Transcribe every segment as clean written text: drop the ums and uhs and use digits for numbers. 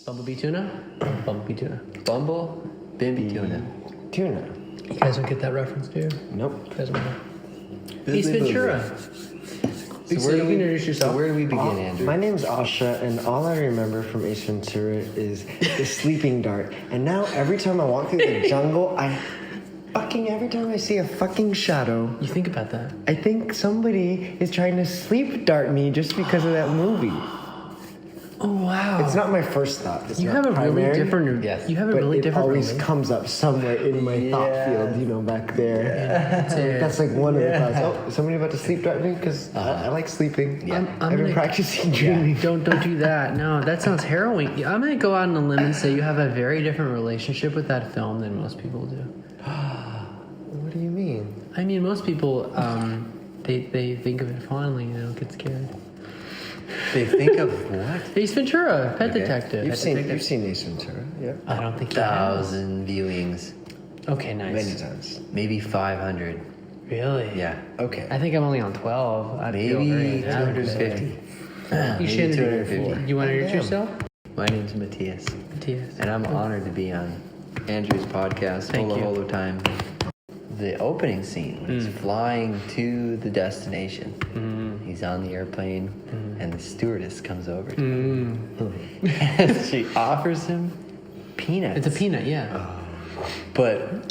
Bumblebee tuna? Bumblebee tuna. Bumble, Bimby tuna. Tuna. You guys don't get that reference, do you? Nope. You guys don't know. Ace Ventura. So you can introduce yourself. Where do we begin, Andrew? My name's Asha, and all I remember from Ace Ventura is the sleeping dart. And now every time I walk through the jungle, every time I see a fucking shadow, You think about that. I think somebody is trying to sleep dart me just because of that movie. Oh, wow. It's not my first thought. It's You not have a primary, really different... Yes. You have a but really it different... always moment. comes up somewhere in my thought field, back there. Yeah. That's like one of the thoughts. Oh, is somebody about to sleep dart me? Because I like sleeping. Yeah. I've been practicing dreaming. Don't do that. No, that sounds harrowing. I'm going to go out on a limb and say you have a very different relationship with that film than most people do. What do you mean? I mean, most people, they think of it fondly, get scared. They think of what? Ace Ventura, Pet Detective. You've seen Ace Ventura, yeah. I don't think you have. 1,000 viewings. Okay, nice. Many times. Maybe 500. Really? Yeah. Okay. I think I'm only on 12. I'd feel Maybe very inadequate. 250. You Maybe should. 250. You want to introduce yourself? My name's Mathias. Matthias. And I'm honored to be on Andrew's podcast, Thank you. HoloHoloTime. The opening scene when he's flying to the destination. He's on the airplane, and the stewardess comes over to him. And she offers him peanuts. It's a peanut, yeah. But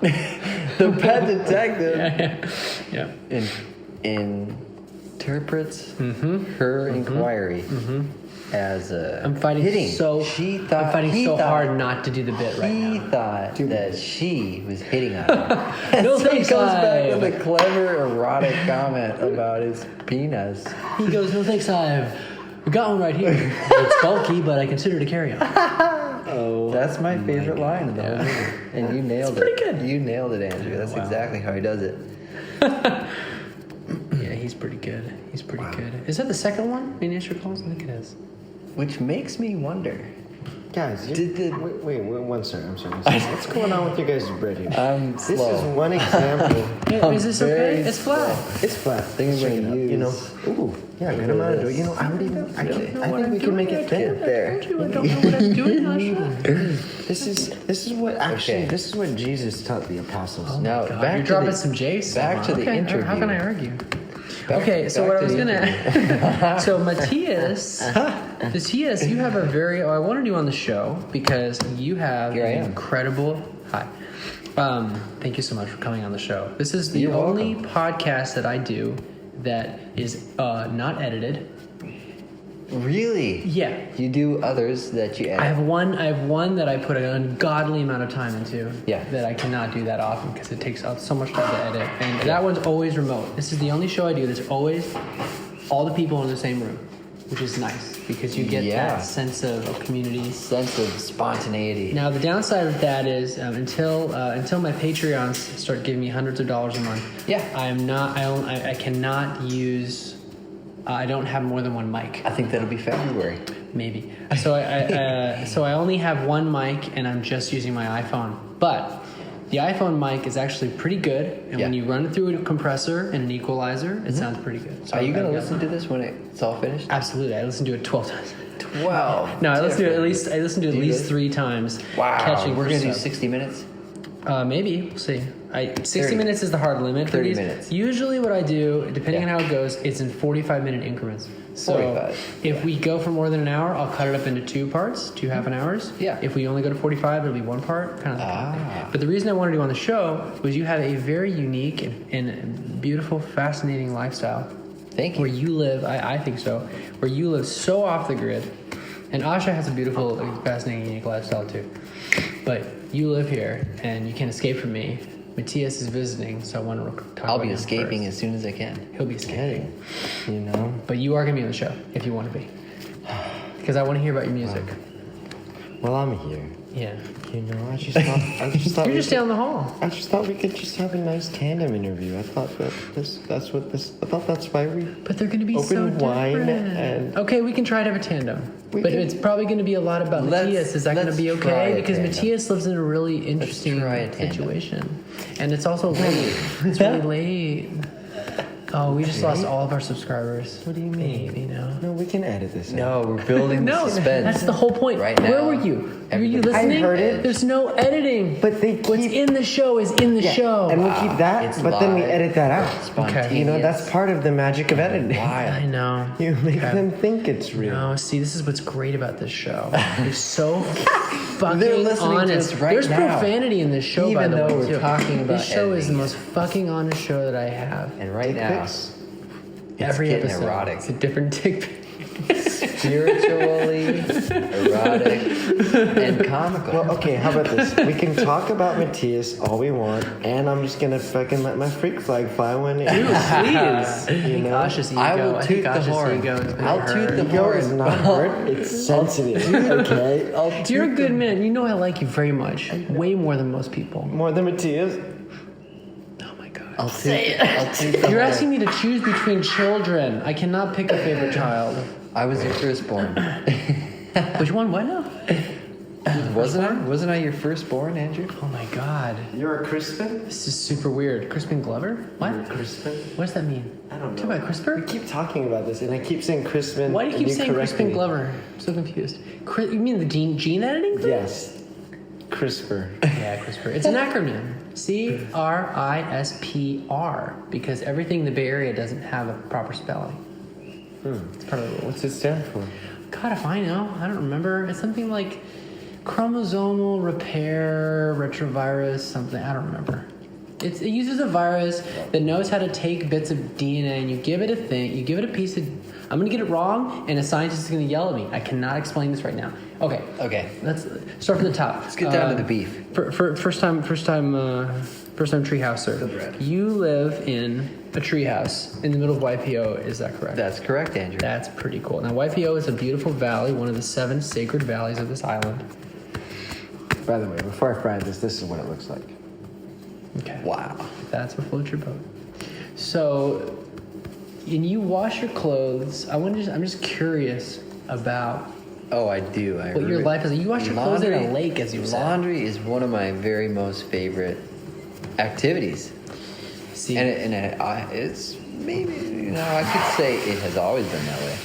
the pet detective Yeah. interprets her inquiry as a I'm fighting hitting. so. She thought I'm fighting he so thought- hard not to do the bit right He now. thought that she was hitting on him. And No so he thanks, comes back Ive. with a clever erotic comment about his penis. He goes, "No thanks, I've got one right here. It's bulky, but I consider it a carry-on." That's my favorite line in the whole movie. And you nailed it. pretty good. You nailed it, Andrew. That's exactly how he does it. Yeah, he's pretty good. He's pretty good. Is that the second one? Miniature Calls? I think it is. Which makes me wonder. Guys, wait, one second. I'm sorry. What's going on with your guys' bread here? This This is one example. Is this okay? It's flat. It's flat. Think Check we're it gonna out. use- Ooh, yeah, good amount of dough. I think we can make it thinner. There. I don't know what I'm doing, Asha. This is what Okay. this is what Jesus taught the apostles. Now, God, back you're to dropping the, some Jace. back to the Okay, interview. How can I argue? Back- Okay, so back what I to was the gonna. So Matthias, you have a very. I wanted you on the show because you have Here I an am. incredible. Hi. Thank you so much for coming on the show. This is the You're only welcome. podcast that I do that is not edited. Really? Yeah. You do others that you edit. I have one that I put an ungodly amount of time into. Yeah. That I cannot do that often because it takes out so much time to edit. And that one's always remote. This is the only show I do that's always all the people in the same room, which is nice because you get Yeah. that sense of community. Sense of spontaneity. Now the downside of that is until my Patreons start giving me hundreds of dollars a month. Yeah. I cannot use. I don't have more than one mic. I think that'll be February. Maybe. So I only have one mic, and I'm just using my iPhone. But the iPhone mic is actually pretty good, and when Yeah. you run it through a compressor and an equalizer, it sounds pretty good. So Are you going to I've got- listen to this when it's all finished? Absolutely, I listened to it 12 times. 12. No, I listened to it at least really? 3 times. Wow. Catching We're going to do stuff. 60 minutes? Maybe. We'll see. 60 30. minutes is the hard limit. 30 for these. minutes. Usually what I do, depending Yeah. on how it goes, it's in 45-minute increments. So 45. if we go for more than an hour, I'll cut it up into 2 parts, 2 half an hours. Yeah. If we only go to 45, it'll be 1 part. Kind of that kind of thing. Ah. But the reason I wanted you on the show was you have a very unique and beautiful, fascinating lifestyle. Thank you. Where you live, I think so, where you live so off the grid. And Asha has a beautiful, fascinating, unique lifestyle too. But you live here, and you can't escape from me. Matthias is visiting, so I want to talk I'll about be him escaping first. as soon as I can. He'll be escaping. You know? But you are going to be on the show, if you want to be. Because I want to hear about your music. Well, I'm here. Yeah. You know, I just thought You're just down the hall. I just thought we could just have a nice tandem interview. I thought I thought that's why we But they're going to be Open so wine different. and- Okay, we can try to have a tandem. We But can- it's probably going to be a lot about Let's- Matthias. Is that going to let's be try okay? a Because tandem. Matthias lives in a really interesting try a tandem. situation. And it's also late. It's really late. Oh, we just lost all of our subscribers. What do you mean? Babe, you know. No, we can edit this out. No, we're building the No, suspense. that's the whole point. Right now, Where were you? Were you everybody- listening? I heard it. There's no editing. But they What's keep- in the show is in the show. And we keep that, It's but then we live. edit that out. Spontaneous. You know, that's part of the magic of editing. I Wild. know. You make Okay. them think it's real. No, see, this is what's great about this show. It's so fucking They're listening to honest. us right There's now. profanity in this show, by Even the way, though we're too. talking about this show is the editing most fucking honest show that I have. And right Dick now, pics? Every getting episode, erotic. it's a different dick pic. spiritually, erotic, and comical. Well, okay, how about this? We can talk about Matthias all we want, and I'm just gonna fucking let my freak flag fly when it Dude, please. I think know? Asha's ego. I will think toot the Asha's horn. ego is I'll hurt. toot the Ego is horn. not hurt, it's sensitive, okay? You're a good man. You know I like you very much. Way more than most people. More than Matthias? Oh my god. I'll toot the You're horn. asking me to choose between children. I cannot pick a favorite child. I was your firstborn. Which one? What now? Wasn't I your firstborn, Andrew? Oh my god. You're a Crispin? This is super weird. Crispin Glover? What? You're a Crispin? What does that mean? I don't know. Talk about We CRISPR? keep talking about this, and I keep saying Crispin. Why do you and keep saying correct Crispin me. Glover? I'm so confused. You mean the gene editing thing? Yes. CRISPR. Yeah, CRISPR. It's an acronym. CRISPR. Because everything in the Bay Area doesn't have a proper spelling. It's part of the rules. What's it stand for? God, if I know. I don't remember. It's something like chromosomal repair retrovirus something. I don't remember. It uses a virus that knows how to take bits of DNA and you give it a thing. You give it a piece of. I'm gonna get it wrong, and a scientist is gonna yell at me. I cannot explain this right now. Okay. Okay. Let's start from the top. Let's get down to the beef. First time treehouser. The bread. You live in a treehouse in the middle of Waipi'o. Is that correct? That's correct, Andrew. That's pretty cool. Now, Waipi'o is a beautiful valley, one of the 7 sacred valleys of this island. By the way, before I fry this is what it looks like. Okay. Wow. That's what floats your boat. So, and you wash your clothes. I'm just curious about Oh, I do. what your life is. You wash your clothes in a lake, as you said. Laundry is one of my very most favorite activities. See, It's maybe, I could say it has always been that way.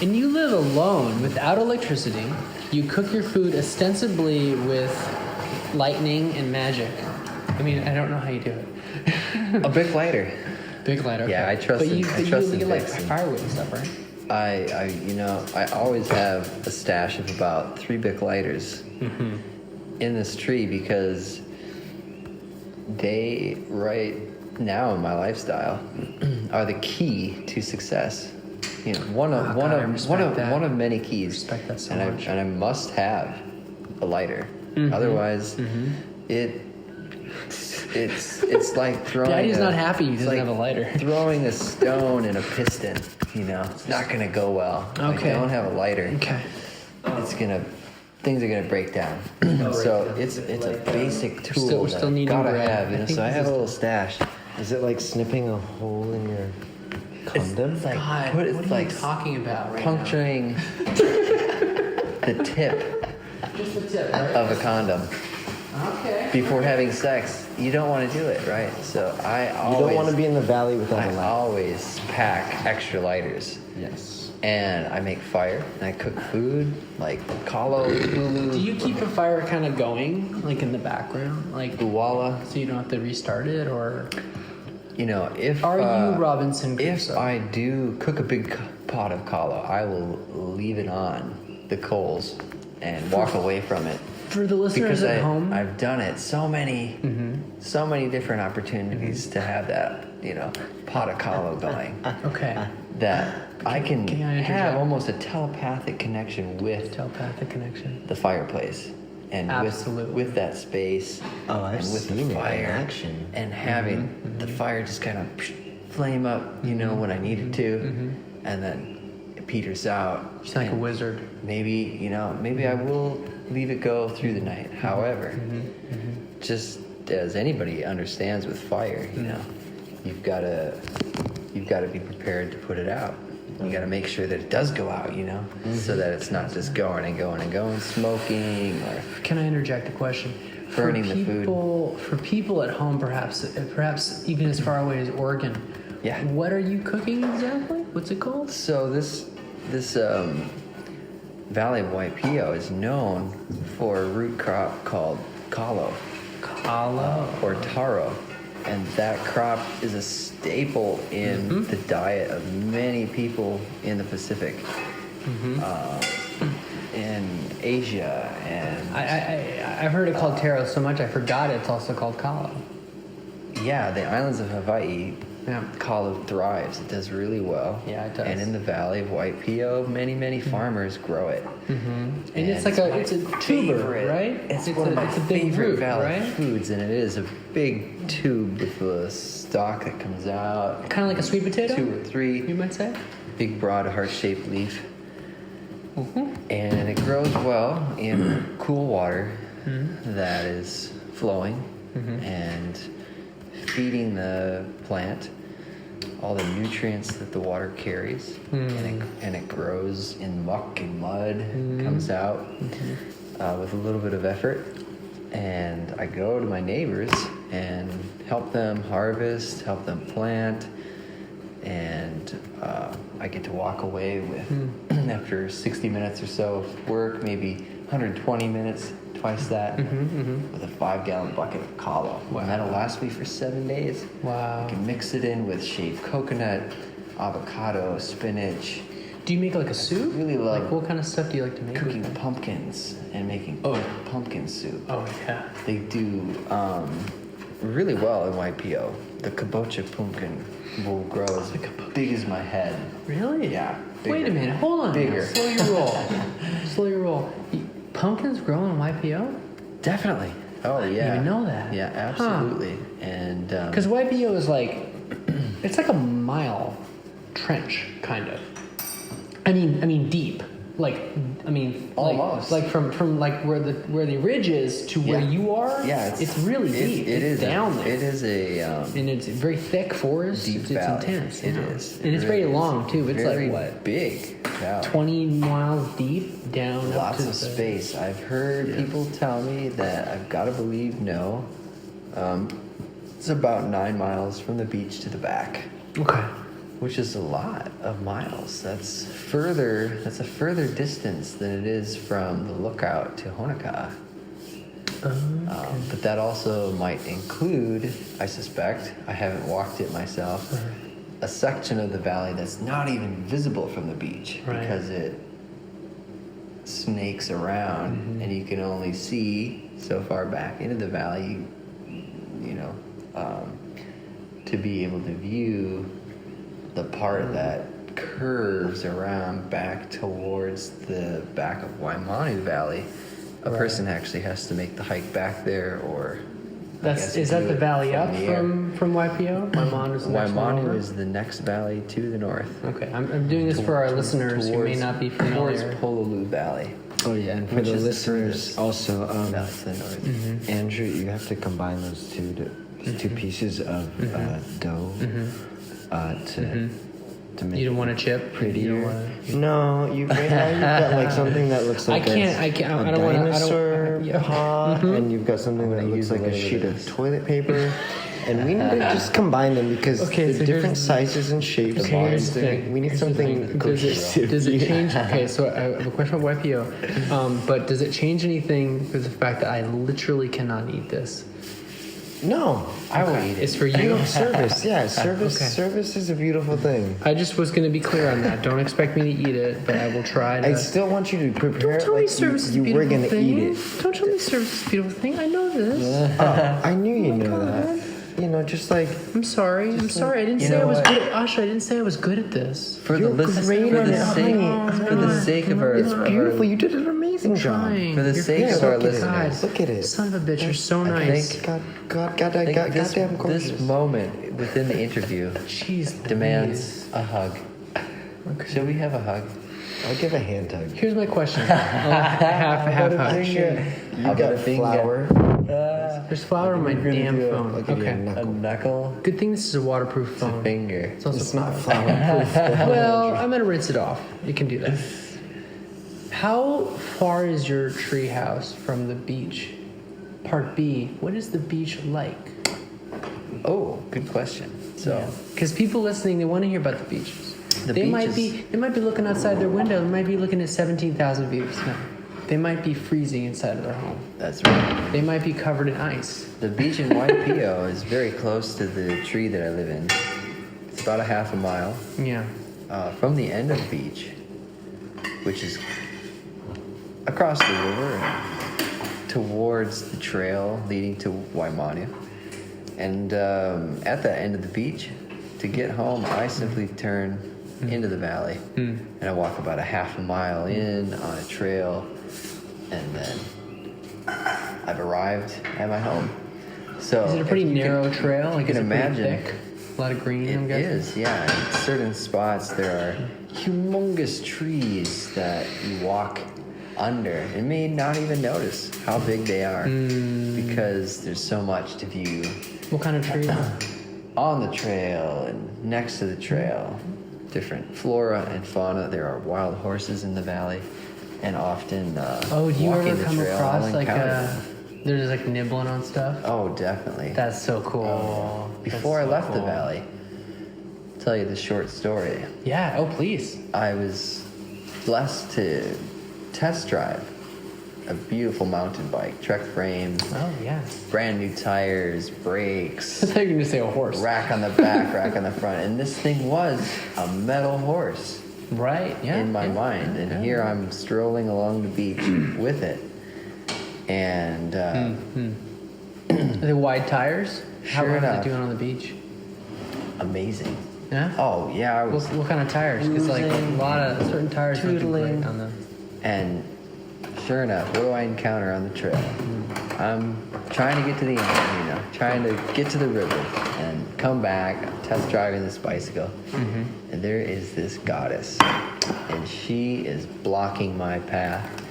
and you live alone without electricity. You cook your food ostensibly with lightning and magic. I mean, I don't know how you do it. A big lighter. Big light, okay. Yeah, I trust But in- you, I but trust you, in you like Vixen. firewood and stuff, right? I always have a stash of about 3 Bic lighters in this tree because they, right now in my lifestyle, are the key to success. You know, one I respect that. of many keys. Respect that so and much. I must have a lighter. Otherwise, it's like throwing. Daddy's not happy he it's doesn't like have a lighter. Throwing a stone in a piston. It's not gonna go well. If Okay. I don't have a lighter. Okay. Things are gonna break down. So it's a basic tool we're that still I needing gotta bread. have. I think So I this have a is- little stash. Is it like snipping a hole in your condom? It's like God, what what it's are like you talking about right puncturing the tip now? Just the tip, right? of a condom Okay. before having sex. You don't want to do it, right? So I You always don't want to be in the valley without a I light. always pack extra lighters. Yes. And I make fire and I cook food like kalo, hulu, Do you keep a fire kind of going, like in the background, like uwala. so you don't have to restart it, or If are you Robinson if Crusoe? I do cook a big pot of kalo, I will leave it on the coals and walk away from it. For the listeners Because at home, I've done it so many different opportunities to have that, pot of kalo going okay, that I can can I interject? have almost a telepathic connection with telepathic connection. the fireplace and Absolutely. with that space Oh, I've and with seen the it in fire action. and having the fire just kind of flame up, when I need it to, and then it peters out. Just like a and wizard. Maybe I will leave it go through the night. However, just as anybody understands with fire, you've got to be prepared to put it out. You got to make sure that it does go out, so that it's not just going and going and going, smoking or Can I interject a question? Burning the food. For people at home, perhaps even as far away as Oregon, Yeah. What are you cooking exactly? What's it called? So this Valley of Waipi'o is known for a root crop called kalo Kalo. or taro, and that crop is a staple in the diet of many people in the Pacific, in Asia, and I've heard it called taro so much I forgot it's also called kalo. yeah, the islands of Hawaii. Yeah. Kalo thrives. It does really well. Yeah, it does. And in the Valley of Waipi'o, many farmers grow it. And it's like it's a tuber, right? It's one of my it's a big favorite root, valley right? foods, and it is a big tube with a stalk that comes out. Kind of like a sweet potato, 2 or 3. you might say. Big, broad, heart-shaped leaf. And it grows well in cool water that is flowing and feeding the plant all the nutrients that the water carries, and it grows in muck and mud, comes out with a little bit of effort. And I go to my neighbors and help them harvest, help them plant, and I get to walk away with, after 60 minutes or so of work, maybe 120 minutes, twice that, with a 5-gallon bucket of kalo. Wow. And that'll last me for 7 days. Wow. I can mix it in with shaved coconut, avocado, spinach. Do you make like a soup? Really love like what kind of stuff do you like to make? Cooking with it? pumpkins and making pumpkin soup. Oh yeah. They do really well in Waipi'o. The kabocha pumpkin will grow as big as my head. Really? Yeah. Wait a bigger. minute. Hold on. Bigger. Now. Slow your roll. Slow your roll. Pumpkins grow in Waipi'o? Definitely. Oh yeah. I didn't even know that. Yeah, absolutely. And Because Waipi'o is like, it's like a mile trench, kind of. I mean deep. Almost. Like from like where the ridge is to where you are. Yeah, it's really deep. It's down there. It is a and it's very thick forest. deep It's valley. intense. It yeah. is. And it's very long too. It's very like what? big valley. 20 miles deep down. up Lots to of the, space. I've heard people tell me that I've got to believe no. It's about 9 miles from the beach to the back. Okay. Which is a lot of miles. That's a further distance than it is from the lookout to Honokaa. But that also might include, I suspect, I haven't walked it myself, a section of the valley that's not even visible from the beach because it snakes around and you can only see so far back into the valley, to be able to view the part that curves around back towards the back of Waimanu Valley. A person actually has to make the hike back there, or Is that the valley up from Waipi'o? Waimanu is the next one Waimanu over? is the next valley to the north. Okay, I'm doing this for our listeners who may not be Towards familiar. Pololu Valley. Oh yeah, and for Which the is the listeners furthest also, valley to the north. Andrew, you have to combine those two pieces of dough to make You don't want a chip? prettier. You don't wanna- No, you've got like something that looks like I don't want to. dinosaur paw, and you've got something that looks use a like a little sheet bit of toilet paper. And we need to just combine them because Okay, they're so different here's- sizes and shapes. Okay, here's the thing. We need Here's the something thing. cohesive. Does it change? Okay, so I have a question about Waipi'o. But does it change anything for the fact that I literally cannot eat this? No, I will eat it. It's for I you. know service. Yeah, service. Okay. Service is a beautiful thing. I just was going to be clear on that. Don't expect me to eat it, but I will try to. I still want you to prepare Don't it tell me like service is a you were beautiful gonna thing. eat it. Don't tell me service is a beautiful thing. I know this. I knew you know God. that. You know, just like I'm sorry. I'm sorry. I didn't You say I know was what? good. Asha, I didn't say I was good at this. For the You're listen, great for on the it, sake, honey. for the sake of our, it's of our- beautiful. You did an amazing job. Trying. For the You're sake of our fucking listeners. Look at it. Son of a bitch, you're so I nice. think- Goddamn gorgeous. this moment within the interview Jeez, demands a hug. Okay. Should we have a hug? I'll give a hand tug. Here's my question. half hug. You I'll got put a finger. flour. There's flour on my damn phone. I'll give you a Okay. A knuckle. knuckle, Good thing this is a waterproof a phone. finger. It's also It's not flour proof. Well, I'm gonna rinse it off. You can do that. How far is your treehouse from the beach? Part B. What is the beach like? Oh, good question. So because people listening, they want to hear about the beaches. The They might beaches- be looking outside their window. They might be looking at 17,000 views. No. They might be freezing inside of their home. that's right. They might be covered in ice. The beach in Waipi'o is very close to the tree that I live in. It's about a half a mile Yeah. from the end of the beach, which is across the river and towards the trail leading to Waimanu. And at the end of the beach, to get home, I simply turn into the valley, and I walk about a half a mile in on a trail, and then I've arrived at my home. So Is it a pretty if you narrow can- trail? Like, you can is it pretty imagine. thick? A lot of green, I'm It guessing? is, yeah. In certain spots, there are humongous trees that you walk under and may not even notice how big they are because there's so much to view What kind of tree? on the trail and next to the trail. Different flora and fauna. There are wild horses in the valley, and often Oh, do you walking ever the come trail, across I'll like encounter them. they're just like nibbling on stuff? Oh, definitely. That's so cool. Before I That's so left the cool. valley, I'll tell you the short story. Yeah, oh please. I was blessed to test drive a beautiful mountain bike, Trek frame, Oh yeah. brand new tires, brakes, I thought you were gonna say a horse. rack on the back, rack on the front, and this thing was a metal horse Right, yeah. in my yeah, mind. And yeah. here I'm strolling along the beach with it, and Are they wide tires? How Sure are enough. they doing on the beach? amazing. Yeah? Oh yeah, I was What kind of tires? Because like a Cruising, lot of certain tires don't do tootling. great on them. And sure enough, what do I encounter on the trail? I'm trying to get to the end, trying to get to the river and come back. I'm test driving this bicycle, and there is this goddess, and she is blocking my path.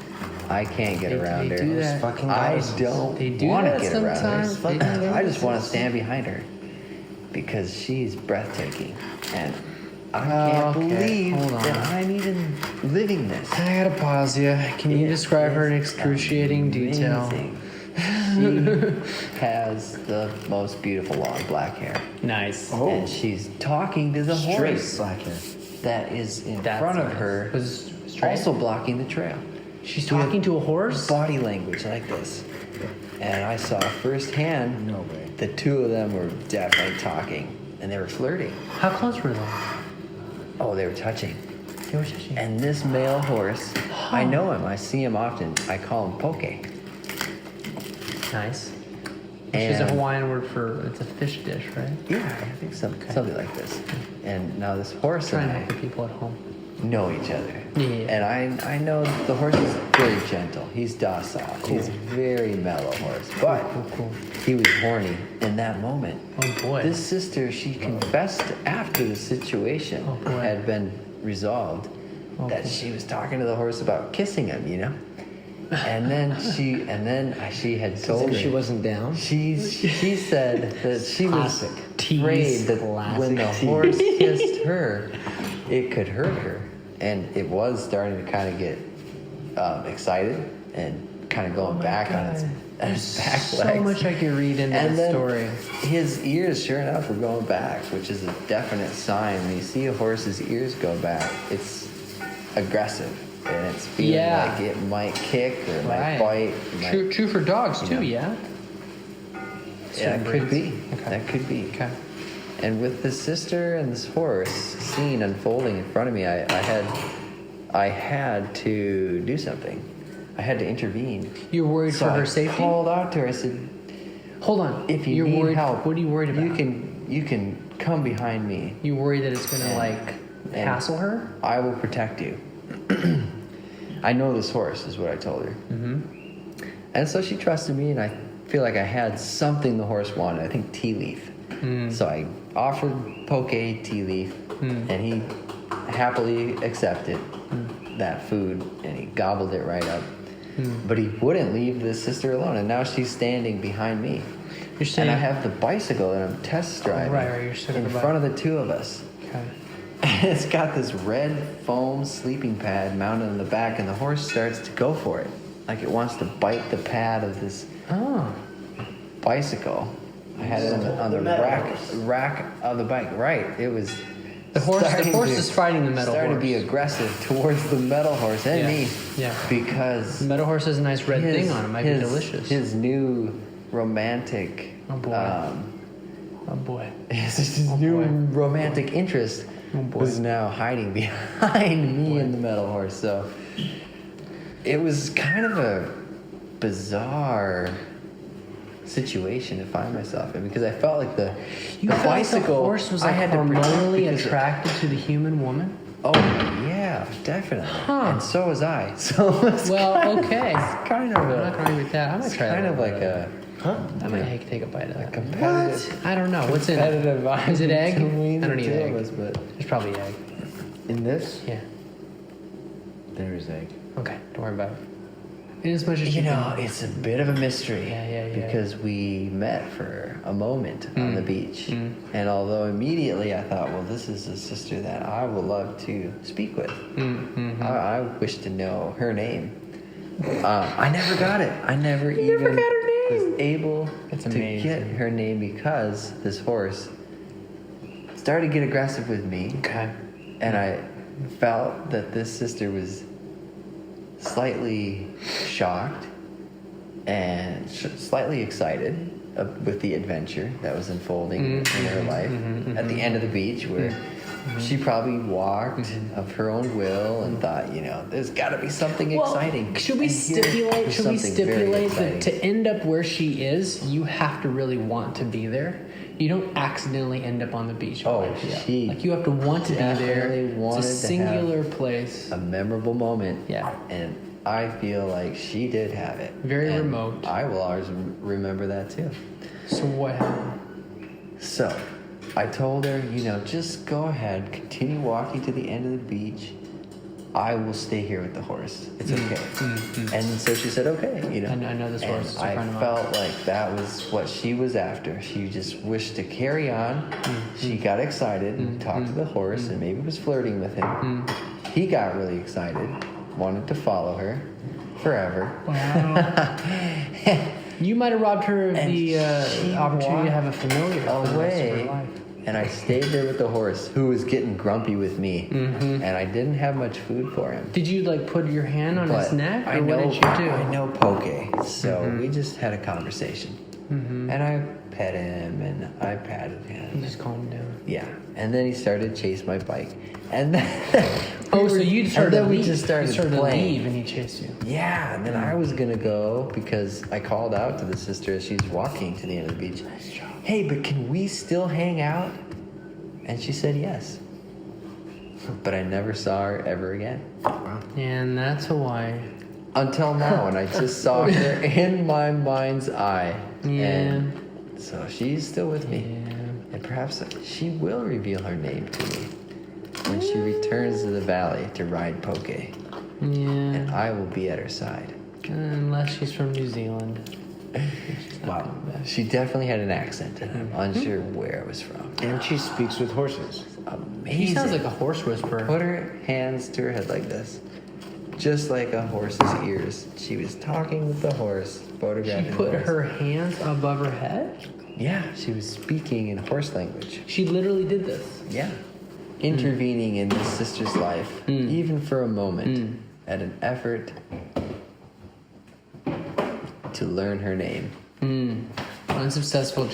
I can't get around they her. do that. Fucking I goddesses. don't They do want to that get around sometimes. her. They do I just want to stand behind her because she's breathtaking, and I can't Okay, believe hold on. that I'm even living this. I gotta pause you. Can you It describe her in is excruciating detail? amazing. She has the most beautiful long black hair. Nice. Oh. And she's talking to the Straight horse black hair. that is in That's front of nice. her, Was it straight? also blocking the trail. She's talking to a horse? Body language like this. And I saw firsthand No way. the two of them were definitely talking. And they were flirting. How close were they? Oh, they were touching. They were touching. And this male horse, I know him. I see him often. I call him Poke. Nice. Which is a And- Hawaiian word for, it's a fish dish, right? Yeah, I think something like this. And now this horse Trying and to I help the people at home. know each other. Yeah. And I know the horse is very gentle. He's docile. He's a very mellow horse. But Cool. he was horny in that moment. Oh boy. This sister, she confessed after the situation Oh, boy. had been resolved Oh, that boy. she was talking to the horse about kissing him, And then she had told If she me wasn't down. she said that she was Classic. afraid Tease. that when the Classic horse kissed her, it could hurt her, and it was starting to kind of get excited and kind of going back on its back so legs. much I could read into And the then story. his ears, sure enough, were going back, which is a definite sign. When you see a horse's ears go back, it's aggressive, and it's feeling Yeah. like it might kick or it Right. might bite. It might- True for dogs too, yeah? Yeah, Certain that could breeds. be. Okay. That could be. Okay. And with this sister and this horse scene unfolding in front of me, I had to do something. I had to intervene. You're worried So for I her safety? called out to her. I said, Hold on. "If You're need worried, help, what are you worried about? You can come behind me. You worried that it's gonna And- like and- hassle her? I will protect you." I know this horse, is what I told her. Mm-hmm. And so she trusted me, and I feel like I had something the horse wanted. I think tea leaf. So I offered Poke tea leaf, and he happily accepted that food, and he gobbled it right up. But he wouldn't leave this sister alone, and now she's standing behind me. You're saying And I have the bicycle that I'm test driving Right, you're sitting in on the front of the two of us. Okay. And it's got this red foam sleeping pad mounted on the back, and the horse starts to go for it. Like it wants to bite the pad of this Oh. bicycle. I had it on the rack of the bike. Right. It was The horse is fighting the metal starting horse. to be aggressive towards the metal horse and me. Yeah. Because The metal horse has a nice red thing on it. Might be delicious. His new romantic. Oh boy. Oh boy. His new romantic interest was now hiding behind me and the metal horse. So it was kind of a bizarre situation to find myself in, because I felt like the bicycle. The horse was I like had to protect hormonally because- attracted to the human woman. Oh yeah, definitely. Huh. And so was I. So it's Okay. kind of I'm not a. gonna argue with that. I might It's try kind that. of like a I might take a bite of that. competitive. I don't know. What's in it? Competitive vibe Is it egg? between I don't the eat two egg. of us, but There's probably egg. In this, Yeah. there is egg. Okay. Don't worry about it. In as much as you you know, can. it's a bit of a mystery. Yeah. Because we met for a moment on the beach, and although immediately I thought, well, this is a sister that I would love to speak with. I wish to know her name. I never got it. I never even got her name. was able That's to amazing. get her name because this horse started to get aggressive with me, Okay. and I felt that this sister was slightly shocked and slightly excited with the adventure that was unfolding in her life at the end of the beach, where she probably walked of her own will and thought, you know, there's got to be something exciting. Should we And here stipulate? was Should we something very stipulate that exciting. to end up where she is, you have to really want to be there. You don't accidentally end up on the beach. with Oh, Waipi'o. she like you have to want to be there. definitely wanted It's a to have singular place. a memorable moment? Yeah. And I feel like she did have it. Very And remote. I will always remember that too. So what happened? So, I told her, you know, just go ahead, continue walking to the end of the beach. I will stay here with the horse. It's okay. And so she said, okay, you know. I know this horse. And It's a I friend of mine. felt like that was what she was after. She just wished to carry on. She got excited and talked to the horse and maybe was flirting with him. He got really excited, wanted to follow her forever. Wow. You might have robbed her of And the she opportunity to have a familiar for the rest of her away, life. and I stayed there with the horse, who was getting grumpy with me, and I didn't have much food for him. Did you like put your hand on his But neck, or I what know, did you do? I know Poke, so we just had a conversation, and I pet him and I patted him. Just calm down. Yeah, and then he started to chase my bike, and then Oh, so you started and then to we leave. just started you started playing. to leave, and he chased you. Yeah, and then I was gonna go because I called out to the sister as she's walking to the end of the beach. Hey, but can we still hang out? And she said yes. But I never saw her ever again. And that's Hawaii. Until now, and I just saw her in my mind's eye. Yeah. And so she's still with me. Yeah. And perhaps she will reveal her name to me when she returns to the valley to ride Poke. And Yeah. I will be at her side. Unless she's from New Zealand. Wow. She definitely had an accent, and I'm unsure where it was from. And she speaks with horses. Amazing. He sounds like a horse whisperer. Put her hands to her head like this. Just like a horse's ears. She was talking with the horse, She photographing put the horse. her hands above her head? Yeah, she was speaking in horse language. She literally did this. Yeah. Intervening in this sister's life, even for a moment, at an effort to learn her name. Unsuccessful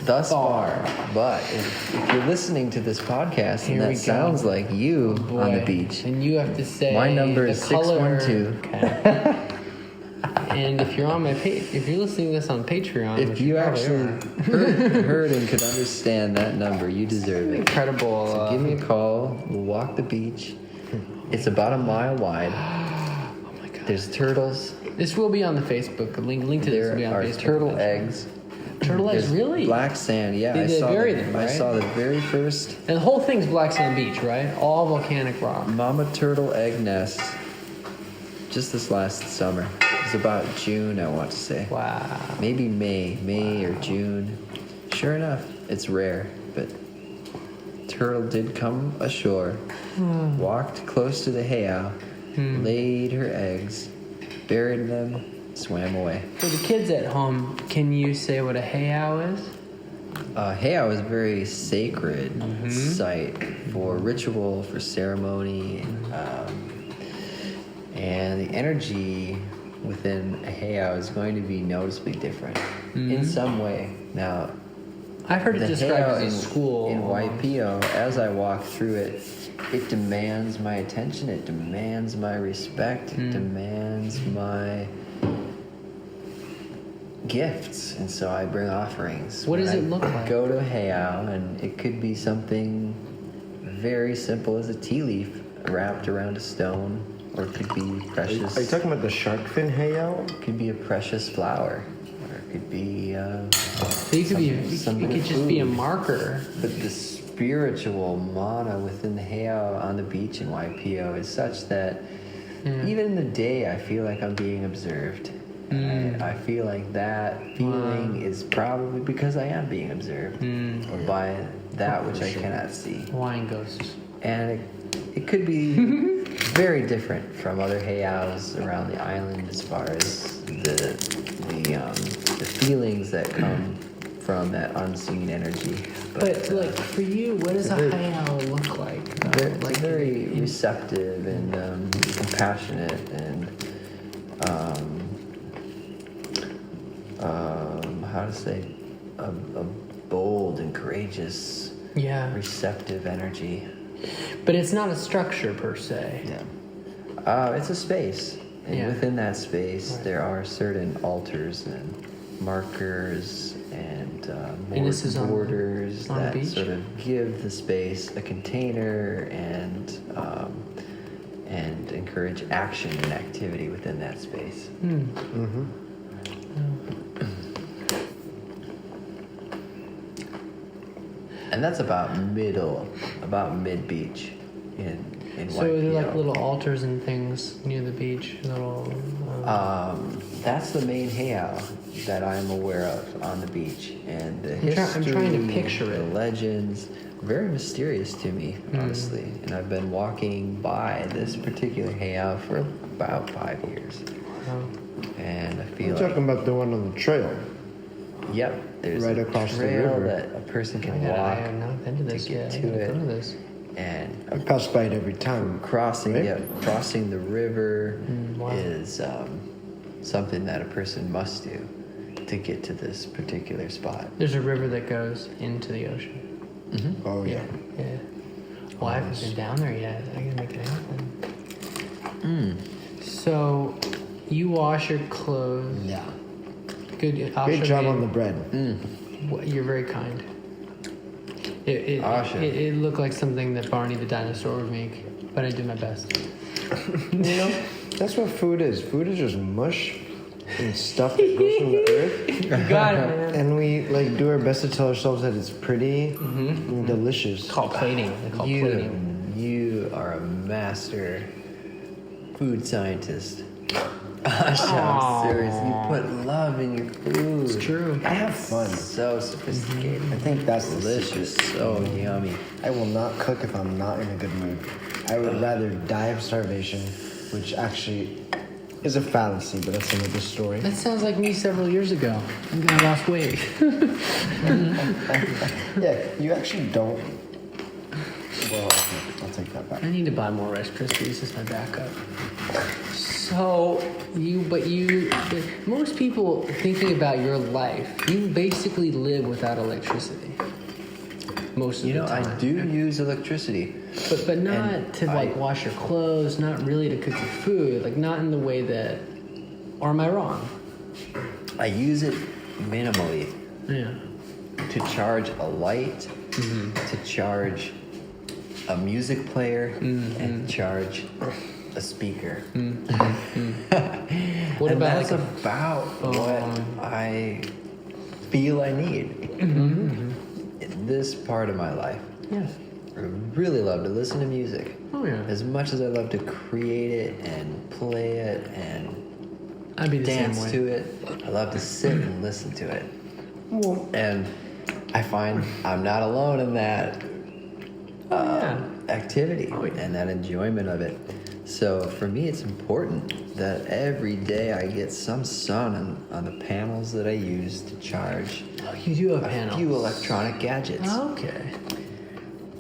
thus far. But if you're listening to this podcast Here and we that go. sounds like you on the Boy, beach, and you have to say my number the is color. 612. Okay. And if you're on my page, if you're listening to this on Patreon, if which you probably actually are, heard and could understand that number, you deserve it. incredible. So give me a call. We'll walk the beach. It's about a mile wide. oh my god. There's turtles. This will be on the Facebook. Link to this will be There on are Facebook. turtle eggs. Turtle eggs, There's really? Black sand. Yeah, They bury them, I right? saw the very first And the whole thing's Black Sand Beach, right? All volcanic rock. mama turtle egg nest just this last summer. It was about June, I want to say. Wow. Maybe May or June. Sure enough, it's rare, but turtle did come ashore, walked close to the heiau, laid her eggs, buried them swam away. For the kids at home, can you say what a heiau is? Heiau is a very sacred site for ritual, for ceremony, and the energy within a heiau is going to be noticeably different in some way. Now, I've heard it the described heiau as a school. in Waipi'o, as I walk through it, it demands my attention, it demands my respect, it demands my gifts, and so I bring offerings. What does When it I look like? Go to a heiau, and it could be something very simple as a tea leaf wrapped around a stone, or it could be precious. Are you talking about the shark fin heiau? It could be a precious flower, or it could be. So you could it could just be a marker. But the spiritual mana within the heiau on the beach in Waipi'o is such that even in the day, I feel like I'm being observed. I feel like that feeling is probably because I am being observed by that which I cannot see. Hawaiian ghosts. And it could be very different from other heiaus around the island as far as the feelings that come from that unseen energy. But like for you, what does a heiau look like? It's very receptive and compassionate and how to say a bold and courageous, receptive energy. But it's not a structure per se. Yeah. It's a space. And within that space, there are certain altars and markers and this is borders on the that beach? sort of give the space a container and encourage action and activity within that space. And that's about mid-beach in So are there like Waipi'o. little altars and things near the beach? Little. That's the main heiau that I'm aware of on the beach, and the history, I'm trying to picture the it. legends, very mysterious to me, honestly. And I've been walking by this particular heiau for about 5 years, and I feel You're like, talking about the one on the trail. yep, there's Right a across the trail river. that a person can I walk have not been to this to get yet. to I haven't it. been to this. and I pass by it every time. crossing Right? crossing the river wow. is something that a person must do to get to this particular spot. There's a river that goes into the ocean. Oh yeah. Yeah. Well, I haven't been down there yet. I gotta make it happen. So, you wash your clothes. Yeah. Good. Great Asha job made- on the bread. You're very kind. Asha. It looked like something that Barney the dinosaur would make, but I did my best. You know, that's what food is. Food is just mush and stuff that goes from the earth. You got it, man. And we like do our best to tell ourselves that it's pretty and delicious. Called plating. They call it plating. You are a master food scientist. Asha, I'm serious. You put love in your food. It's true. I have fun. So sophisticated. I think that's the Delicious. secret. So yummy. I will not cook if I'm not in a good mood. I would rather die of starvation, which actually is a fallacy, but that's another story. That sounds like me several years ago. I'm gonna lost weight. Yeah, you actually don't. Well, okay, I'll take that back. I need to buy more Rice Krispies as my backup. So most people thinking about your life, you basically live without electricity. Most of You the know, time. I do use electricity. But not And to like wash your clothes, not really to cook your food, like not in the way that. Or am I wrong? I use it minimally Yeah. to charge a light, to charge a music player, and charge a speaker. What And about that's like about what I feel I need in this part of my life. Yeah. I really love to listen to music. Oh yeah. As much as I love to create it and play it and I'd be the dance same way. to it, I love to sit and listen to it. And I find I'm not alone in that activity and that enjoyment of it. So for me, it's important that every day I get some sun on the panels that I use to charge Oh, you do have a panels. few electronic gadgets. Okay.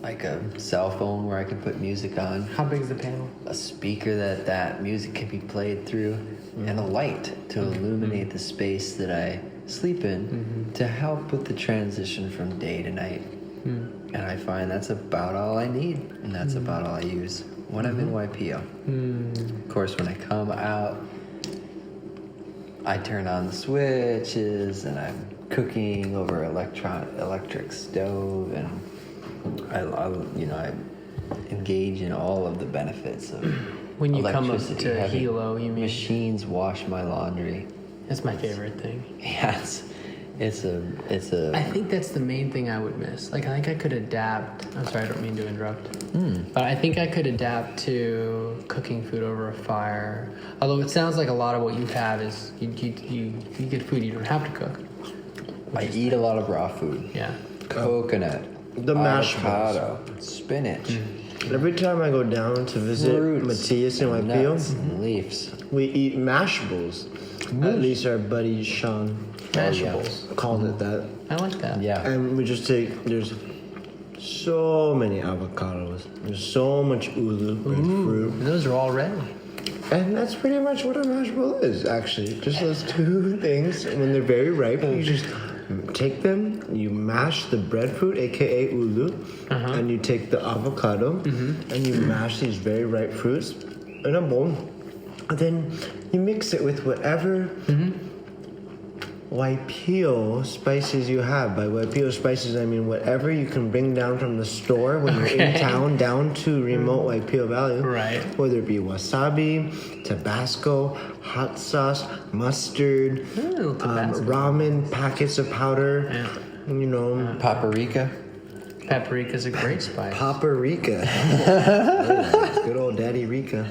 Like a cell phone where I can put music on, How big is the panel? a speaker that music can be played through, and a light to illuminate the space that I sleep in to help with the transition from day to night. And I find that's about all I need, and that's about all I use when I'm in Waipi'o. Of course, when I come out, I turn on the switches, and I'm cooking over electric stove, and I engage in all of the benefits of When you come up electricity. to Having Hilo, you mean? machines wash my laundry. That's my favorite thing. Yeah, it's a. I think that's the main thing I would miss. Like, I think I could adapt. I'm sorry, I don't mean to interrupt. But I think I could adapt to cooking food over a fire. Although it sounds like a lot of what you have is you get food you don't have to cook. I eat a lot of raw food. Yeah. Coconut, The mashed avocado, spinach, Every time I go down to visit fruits, Mathias and nuts, Waipi'o, and leaves. we eat mashables. At least our buddy Sean Mashables. called it that. I like that. Yeah. And we just there's so many avocados. There's so much ulu, red fruit. And those are all red. And that's pretty much what a mashable is, actually. Just those two things. When they're very ripe, you just take them, you mash the breadfruit, aka ulu, and you take the avocado, and you mash these very ripe fruits in a bowl. And then you mix it with whatever Waipi'o spices you have. By Waipi'o spices, I mean whatever you can bring down from the store when you're in town down to remote Waipi'o Valley. Right. Whether it be wasabi, Tabasco, hot sauce, mustard, Ooh, Tabasco. ramen packets of powder, you know, Paprika. Paprika's a great spice. paprika. Yeah, good old Daddy Rika.